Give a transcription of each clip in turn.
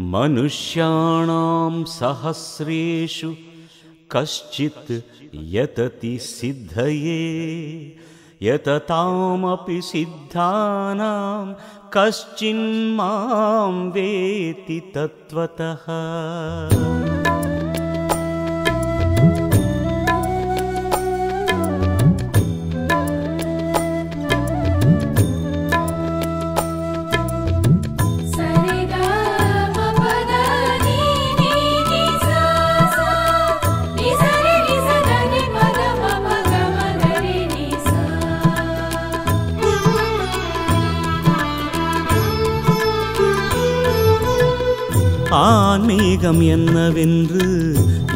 मनुष्याणां सहस्रेषु कश्चित् यतति सिद्धये यततामपि सिद्धानां कश्चिन्मां वेति तत्त्वतः। ஆன்மீகம் என்னவென்று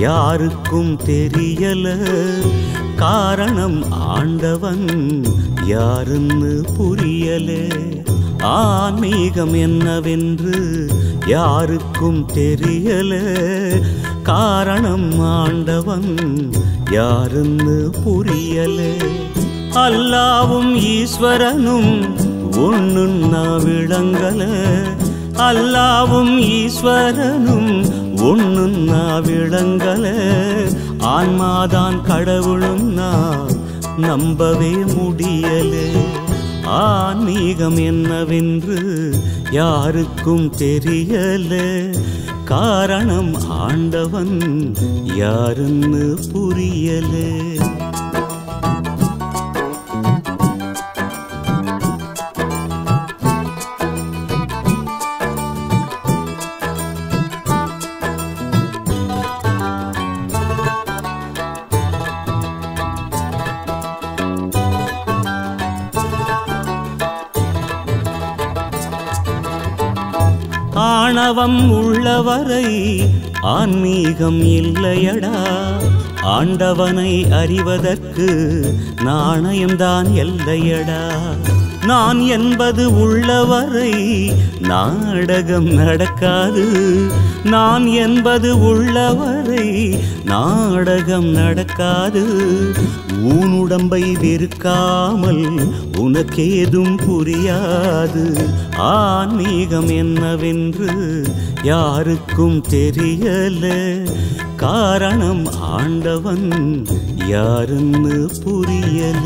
யாருக்கும் தெரியல, காரணம் ஆண்டவன் யாருன்னு புரியல. ஆன்மீகம் என்னவென்று யாருக்கும் தெரியல, காரணம் ஆண்டவன் யாருன்னு புரியல. அல்லாவும் ஈஸ்வரனும் ஒண்ணுன்னா விளங்கல, அல்லாவும் ஈஸ்வரனும் ஒண்ணுன்னா விளங்கல. ஆன்மாதான் கடவுளும் நான் நம்பவே முடியல. ஆன்மீகம் என்னவென்று யாருக்கும் தெரியல, காரணம் ஆண்டவன் யாருன்னு புரியல. ஆணவம் உள்ளவரை ஆன்மீகம் இல்லையடா, ஆண்டவனை அறிவதற்கு நாணயம்தான் எல்லையடா. நான் என்பது உள்ளவரை நாடகம் நடக்காது, நான் என்பது உள்ளவரை நாடகம் நடக்காது. ஊனுடம்பை வெறுக்காமல் உனக்கேதும் புரியாது. ஆன்மீகம் என்னவென்று யாருக்கும் தெரியல, காரணம் ஆண்டவன் யாருன்னு புரியல.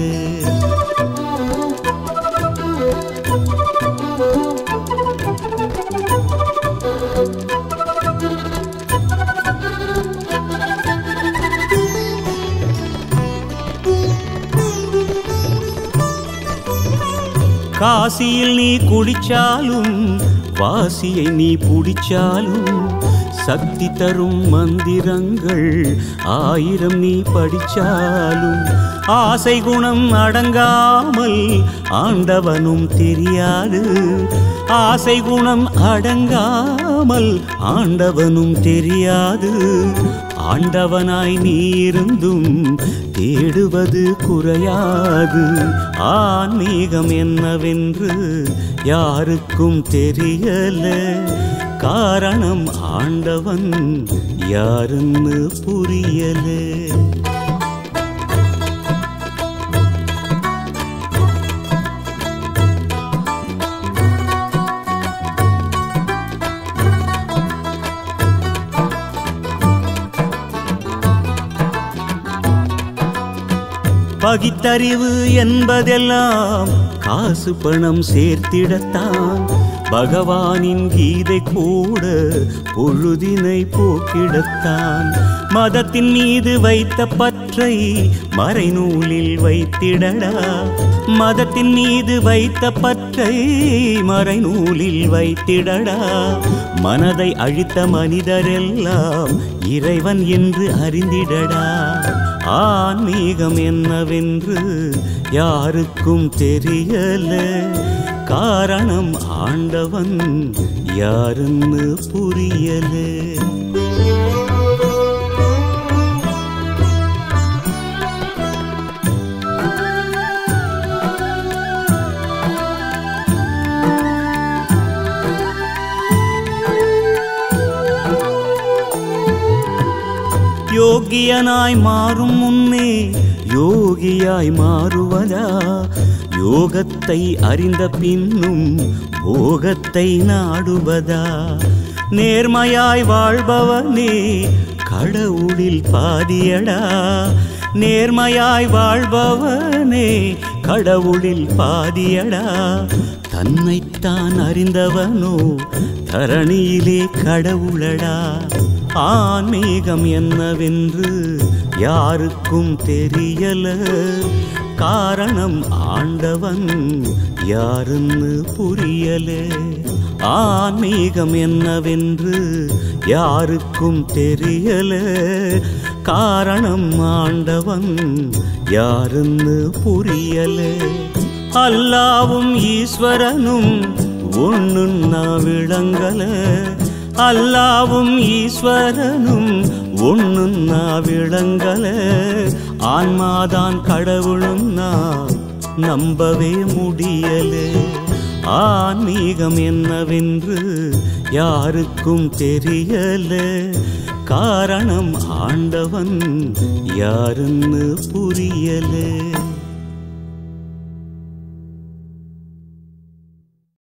காசியில் நீ குடிச்சாலும் வாசியை நீ புடிச்சாலும், சக்தி தரும் மந்திரங்கள் 1000 நீ படிச்சாலும், ஆசை குணம் அடங்காமல் ஆண்டவனும் தெரியாது. ஆசை குணம் அடங்காமல் ஆண்டவனும் தெரியாது. ஆண்டவனாய் நீ இருந்தும் தேடுவது குறையாது. ஆன்மீகம் என்னவென்று யாருக்கும் தெரியல, காரணம் ஆண்டவன் யாருன்னு புரியல. பகித்தறிவு என்பதெல்லாம் காசு பணம் சேர்த்திடத்தான். பகவானின் கீதை கூட பொழுதினை போக்கிடத்தான். மதத்தின் மீது வைத்த பற்றை மறைநூலில் வைத்திடடா, மதத்தின் மீது வைத்த பற்றை மறைநூலில் வைத்திடடா. மனதை அழித்த மனிதரெல்லாம் இறைவன் என்று அறிந்திடடா. ஆன்மீகம் என்னவென்று யாருக்கும் தெரியல, காரணம் ஆண்டவன் யாருன்னு புரியல. யோகியனாய் மாறும் முன்னே யோகியாய் மாறுவதா? யோகத்தை அறிந்த பின்னும் போகத்தை நாடுவதா? நேர்மையாய் வாழ்பவனே கடவுளில் பாதியடா. நேர்மையாய் வாழ்பவனே கடவுளில் பாதியடா. தன்னைத்தான் அறிந்தவனோ தரணியிலே கடவுளடா. ஆன்மீகம் என்னவென்று யாருக்கும் தெரியல. காரணம் ஆண்டவன் யாருன்னு புரியல. ஆன்மீகம் என்னவென்று யாருக்கும் தெரியல. காரணம் ஆண்டவன் யாருன்னு புரியல. அல்லாவும் ஈஸ்வரனும் ஒண்ணுன்னா விளங்கல. அல்லாவும் ஈஸ்வரனும் ஒண்ணுன்னா விளங்கல. ஆன்மாதான் கடவுளுன்னா நம்பவே முடியல. ஆன்மீகம் என்னவென்று யாருக்கும் தெரியல. காரணம் ஆண்டவன் யாருன்னு புரியல.